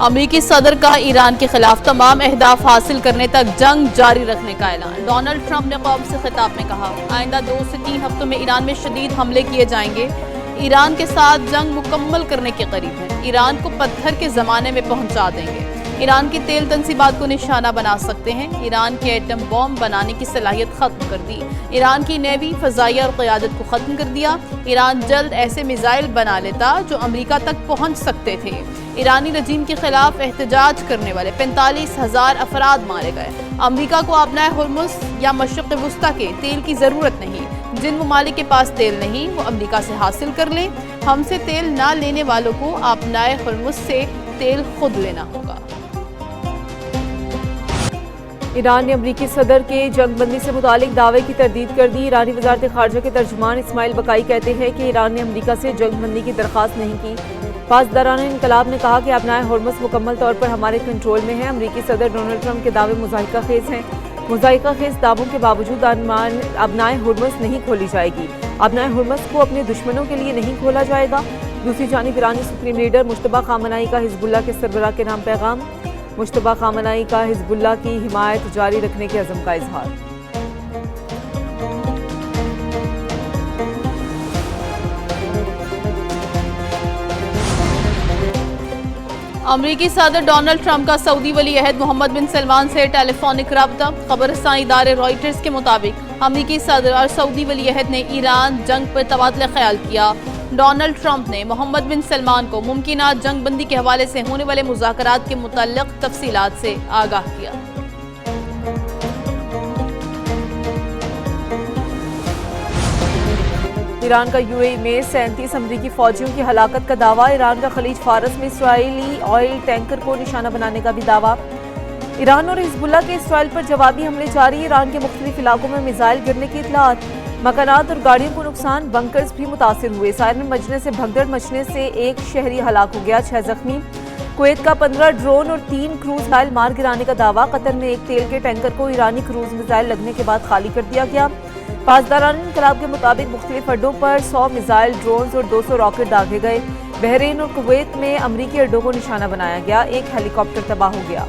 अमेरिकी सदर का ईरान के खिलाफ तमाम अहदाफ हासिल करने तक जंग जारी रखने का ऐलान। डोनाल्ड ट्रंप ने कौम से खिताब में कहा, आइंदा 2 से 3 हफ्तों में ईरान में शदीद हमले किए जाएंगे। ईरान के साथ जंग मुकम्मल करने के करीब है। ईरान को पत्थर के जमाने में पहुंचा देंगे। ईरान की तेल तंसीबात को निशाना बना सकते हैं। ईरान के एटम बॉम्ब बनाने की सलाहियत खत्म कर दी। ईरान की नेवी, फजाइया और क़यादत को खत्म कर दिया। ईरान जल्द ऐसे मिसाइल बना लेता जो अमेरिका तक पहुंच सकते थे। ईरानी रजीम के खिलाफ एहतजाज करने वाले 45,000 अफराद मारे गए। अमेरिका को अपना हुर्मुस या मशरिक़ वुस्ता के तेल की ज़रूरत नहीं। जिन ममालिक के पास तेल नहीं वो अमेरिका से हासिल कर लें। हमसे तेल ना लेने वालों को अपना हुर्मुस से तेल खुद लेना होगा। ईरान ने अमरीकी सदर के जंगबंदी से मुतालिक दावे की तरदीद कर दी। ईरानी वज़ारत ख़ारजा के तर्जुमान इस्माइल बकाई कहते हैं कि ईरान ने अमरीका से जंगबंदी की दरख्वास्त नहीं की। पासदारान इनकलाब ने कहा कि अपना हुर्मुस मुकम्मल तौर पर हमारे कंट्रोल में है। अमरीकी सदर डोनाल्ड ट्रंप के दावे मुज़ाहिका खेज़ हैं। मुज़ाहिका खेज़ दावों के बावजूद अपनाए हुर्मुस नहीं खोली जाएगी। अपनाए हुर्मुस को अपने दुश्मनों के लिए नहीं खोला जाएगा। दूसरी जानिब ईरानी सुप्रीम लीडर मुश्तबा खामनाई का हिज़्बुल्लाह के सरबराह के नाम पैगाम। मुश्तबा खामनाई का हिज़्बुल्लाह की हिमायत जारी रखने के अज़म का इजहार। अमरीकी सदर डोनाल्ड ट्रंप का सऊदी वली अहद मोहम्मद बिन सलमान से टेलीफोनिक रब्ता। खबरसानी इदारे रॉयटर्स के मुताबिक अमरीकी सदर और सऊदी वली अहद ने ईरान जंग पर तबादला ख्याल किया। डोनाल्ड ट्रंप ने मोहम्मद बिन सलमान को मुमकिना जंगबंदी के हवाले से होने वाले मुज़ाकरात के मुतल्लिक़ तफसीलात से आगाह किया। ईरान का यूएई में 37 अमरीकी फौजियों की हलाकत का दावा। ईरान का खलीज फारस में इसराइली ऑयल टैंकर को निशाना बनाने का भी दावा। ईरान और हिज़्बुल्लाह के इसराइल पर जवाबी हमले जारी। ईरान के मुख्तलिफ इलाकों में मिसाइल गिरने की इतलात। मकानात और गाड़ियों को नुकसान, बंकर्स भी मुतासिर हुए। सायरन बजने से भगदड़ मचने से एक शहरी हलाक हो गया, 6 जख्मी। कुवैत का 15 ड्रोन और 3 क्रूज मिसाइल मार गिराने का दावा। कतर में एक तेल के टैंकर को ईरानी क्रूज मिसाइल लगने के बाद खाली कर दिया गया। पासदारान इनकलाब के मुताबिक मुख्तलिफ अड्डों पर 100 मिसाइल, ड्रोन और 200 रॉकेट दागे गए। बहरीन और कुवैत में अमरीकी अड्डों को निशाना बनाया गया। एक हेलीकॉप्टर तबाह हो गया।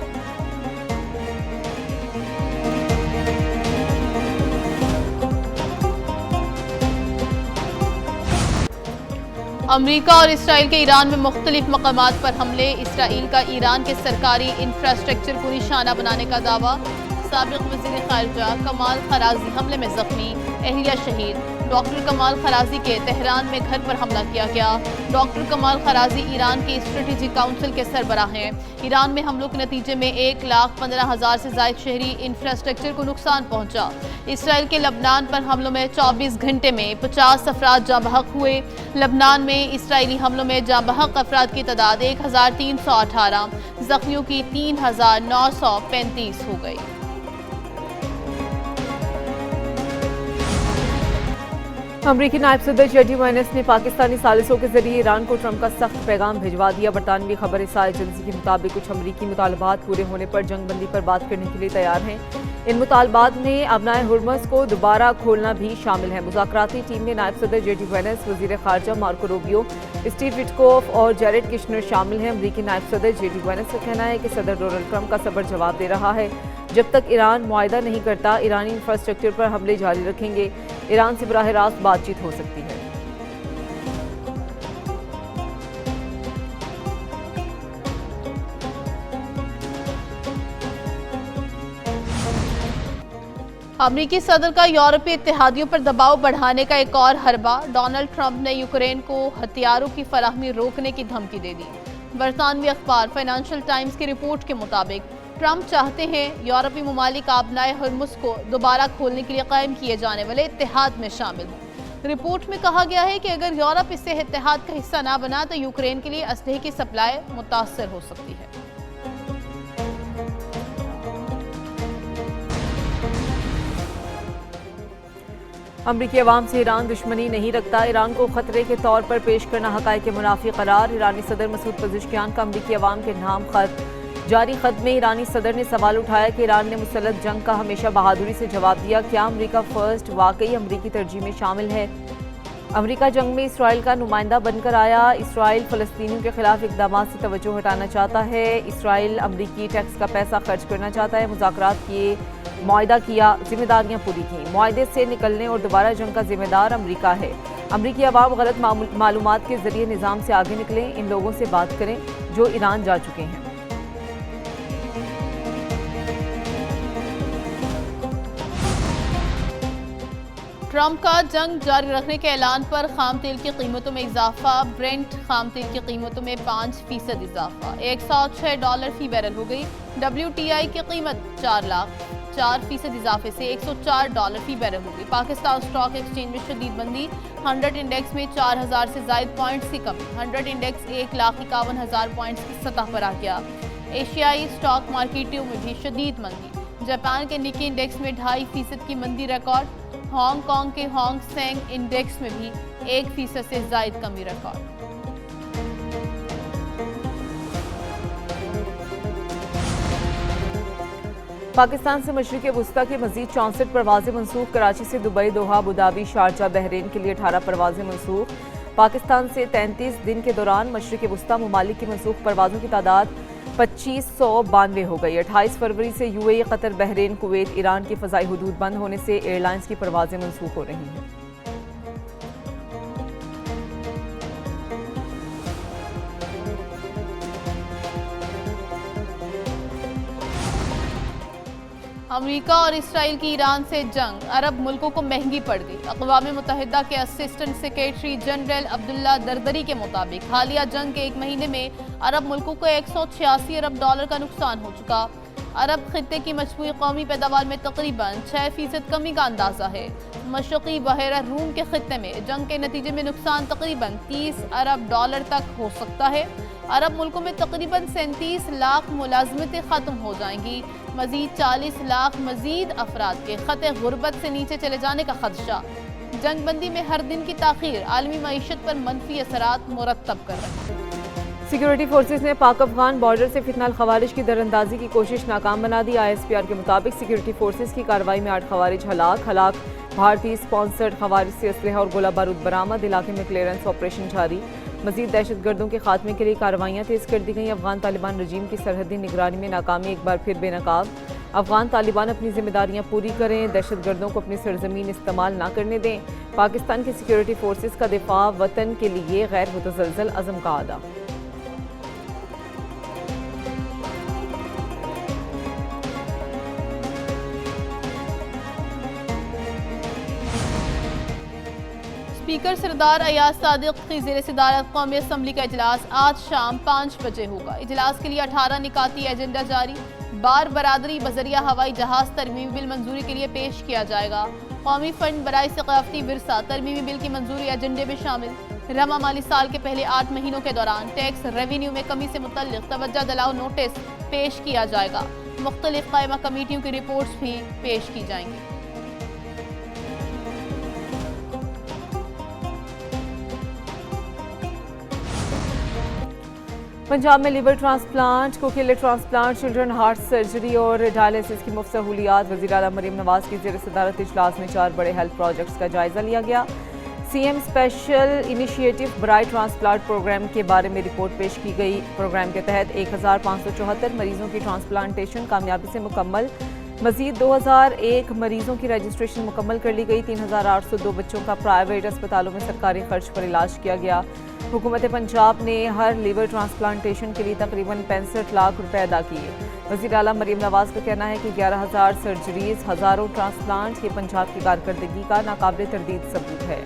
अमरीका और इसराइल के ईरान में मुख्तलिफ मकामात पर हमले। इसराइल का ईरान के सरकारी इंफ्रास्ट्रक्चर को निशाना बनाने का दावा। साबिक वज़ीर ख़ारिजा कमाल खराजी हमले में ज़ख्मी, एहलिया शहीद। डॉक्टर कमाल खराजी के तेहरान में घर पर हमला किया गया। डॉक्टर कमाल खराजी ईरान के स्ट्रेटेजिक काउंसिल के सरबराह हैं। ईरान में हमलों के नतीजे में 1,15,000 से ज़ायद शहरी इंफ्रास्ट्रक्चर को नुकसान पहुंचा। इसराइल के लबनान पर हमलों में 24 घंटे में 50 अफराद जाँ बहक हुए। लबनान में इसराइली हमलों में जाँ बहक अफराद की तादाद 1,318, जख्मियों की 3,935 हो गई। अमरीकी नायब सदर जेडी वाइनेस ने पाकिस्तानी सालिसों के जरिए ईरान को ट्रंप का सख्त पैगाम भिजवा दिया। बरतानवी खबरसार एजेंसी के मुताबिक कुछ अमरीकी मुतालबात पूरे होने पर जंगबंदी पर बात करने के लिए तैयार हैं। इन मुतालबात में अपनाए हुर्मुस को दोबारा खोलना भी शामिल है। मुज़ाकराती टीम में नायब सदर जेडी वाइनेस, वज़ीर ख़ारजा मार्को रूबियो, स्टीव विटकोफ और जैरेड किश्नर शामिल हैं। अमरीकी नायब सदर जेडी वाइनेस का कहना है कि सदर डोनाल्ड ट्रंप का सब्र जवाब दे रहा है। जब तक ईरान मुआहदा नहीं करता, ईरानी इंफ्रास्ट्रक्चर पर हमले जारी रखेंगे। ईरान से बराह रास्त बातचीत हो सकती है। अमरीकी सदर का यूरोपीय इत्तेहादियों पर दबाव बढ़ाने का एक और हरबा। डोनाल्ड ट्रंप ने यूक्रेन को हथियारों की फराहमी रोकने की धमकी दे दी। बरतानवी अखबार फाइनेंशियल टाइम्स की रिपोर्ट के मुताबिक ट्रंप चाहते हैं यूरोपीय ममालिक अपनाए हुर्मुस को दोबारा खोलने के लिए कायम किए जाने वाले इत्तेहाद में शामिल हों। रिपोर्ट में कहा गया है कि अगर यूरोप इससे इत्तेहाद का हिस्सा ना बना तो यूक्रेन के लिए असलहे की सप्लाई मुतासर हो सकती है। अमरीकी अवाम से ईरान दुश्मनी नहीं रखता। ईरान को खतरे के तौर पर पेश करना हक़ाइक़ के मुनाफी करार। ईरानी सदर मसूद पज़ेश्कियान का अमरीकी अवाम के नाम खत। जारी खत में ईरानी सदर ने सवाल उठाया कि ईरान ने मुसल्लत जंग का हमेशा बहादुरी से जवाब दिया। क्या अमरीका फर्स्ट वाकई अमरीकी तरजीह में शामिल है? अमेरिका जंग में इसराइल का नुमाइंदा बनकर आया। इसराइल फ़लस्तीनियों के खिलाफ इक़दामात से तवज्जो हटाना चाहता है। इसराइल अमरीकी टैक्स का पैसा खर्च करना चाहता है। मुज़ाकरात किए, मुआहदा किया, जिम्मेदारियां पूरी की। मुआहदे से निकलने और दोबारा जंग का जिम्मेदार अमरीका है। अमरीकी अवाम गलत मालूमात के जरिए निज़ाम से आगे निकलें। इन लोगों से बात करें जो ईरान जा चुके हैं। ट्रंप का जंग जारी रखने के ऐलान पर खाम तेल की कीमतों में इजाफा। ब्रेंट खाम तेल की कीमतों में 5% इजाफा, $106 फी बैरल हो गई। WTI की कीमत 4% इजाफे से $104 फी बैरल हो गई। पाकिस्तान स्टॉक एक्सचेंज में शदीद मंदी, 100 इंडेक्स में 4000 से जायद पॉइंट्स की कमी। 100 इंडेक्स 1,51,000 पॉइंट्स की सतह पर आ गया। एशियाई स्टॉक मार्केटों में भी शदीद मंदी। जापान के निकी इंडेक्स में 2.5% की मंदी रिकॉर्ड। हांगकांग के होंग सेंग इंडेक्स में भी 1% से जायद कमी रिकॉर्ड। पाकिस्तान से मशरिक़ वुस्ता की मज़ीद 64 परवाज़ें मनसूख। कराची से दुबई, दोहा, अबूधाबी, शारजा, बहरीन के लिए 18 परवाज़ें मनसूख। पाकिस्तान से 33 दिन के दौरान मशरिक़ वुस्ता ममालिक की मनसूख परवाज़ों की तादाद 2592 हो गई। 28 फरवरी से UAE, Qatar, Bahrain, Kuwait, Iran की फ़ज़ाई हुदूद बंद होने से एयरलाइंस की परवाज़ें मनसूख हो रही हैं। अमेरिका और इसराइल की ईरान से जंग अरब मुल्कों को महंगी पड़ गई। अक़वाम मुत्तहिदा के असिस्टेंट सेक्रेटरी जनरल अब्दुल्ला दरदरी के मुताबिक हालिया जंग के एक महीने में अरब मुल्कों को $186 अरब का नुकसान हो चुका। अरब खित्ते की मजमूई कौमी पैदावार में तकरीबन 6% कमी का अंदाजा है। मशरक़ी बहरा रूम के खित्ते में जंग के नतीजे में नुकसान तकरीबन $30 अरब तक हो सकता है। अरब मुल्कों में तकरीबन 37 लाख मुलाजमतें ख़त्म हो जाएंगी। मजीद 40 लाख मजीद अफराद के ख़ते गुर्बत से नीचे चले जाने का खदशा। जंगबंदी में हर दिन की ताख़ीर आलमी मईशत पर मनफी असरात मुरतब कर रहे हैं। सिक्योरिटी फोर्सेस ने पाक अफगान बॉर्डर से फितनाल खवारिज की दरअंदाजी की कोशिश नाकाम बना दी। ISPR के मुताबिक सिक्योरिटी फोर्सेस की कार्रवाई में 8 खवारिज हलाक। भारतीय स्पॉन्सर्ड खवारिज से असलहा और गोला बारूद बरामद। इलाके में क्लियरेंस ऑपरेशन जारी। मजीद दहशतगर्दों के खात्मे के लिए कार्रवाइयाँ तेज़ कर दी गई। अफगान तालिबान रजीम की सरहदी निगरानी में नाकामी एक बार फिर बेनकाब। अफगान तालिबान अपनी जिम्मेदारियाँ पूरी करें, दहशतगर्दों को अपनी सरजमीन इस्तेमाल ना करने दें। पाकिस्तान की सिक्योरिटी फोर्सेस का दिफा वतन के लिए गैर मुतज़लज़ल अज़म का अदा। स्पीकर सरदार अयाज सादिक की ज़ेर सदारत कौमी असम्बली का इजलास आज शाम 5 बजे होगा। इजलास के लिए 18 निकाती एजेंडा जारी। बार बरादरी बजरिया हवाई जहाज तरमीमी बिल मंजूरी के लिए पेश किया जाएगा। कौमी फंड बराए सकाफती विरसा तरमीमी बिल की मंजूरी एजेंडे में शामिल। रमा माली साल के पहले 8 महीनों के दौरान टैक्स रेवेन्यू में कमी से मुतल्लिक तवज्जो दिलाओ नोटिस पेश किया जाएगा। मुख्तलिफ कायमा कमेटियों की रिपोर्ट्स भी पेश की जाएंगी। पंजाब में liver transplant, cochlear transplant, children heart surgery और डायलिसिस की मुफ्त सहूलियात। वज़ीर आला मरीम नवाज की ज़ेर सदारत इजलास में 4 बड़े हेल्थ प्रोजेक्ट्स का जायजा लिया गया। CM स्पेशल इनिशिएटिव बराए ट्रांसप्लांट प्रोग्राम के बारे में रिपोर्ट पेश की गई। प्रोग्राम के तहत 1574 मरीजों की ट्रांसप्लांटेशन कामयाबी से मुकम्मल। मजीद 2001 मरीजों की रजिस्ट्रेशन मुकम्मल कर ली गई। 3802 बच्चों का प्राइवेट अस्पतालों में सरकारी खर्च पर इलाज किया गया। हुकूमत पंजाब ने हर लीवर ट्रांसप्लांटेशन के लिए तकरीबन 65 लाख रुपए अदा किए। वज़ीर आला मरीम नवाज का कहना है कि 11,000 सर्जरीज, हज़ारों ट्रांसप्लांट ये पंजाब की कारकर्दगी का नाकाबिल तरदीद सबूत है।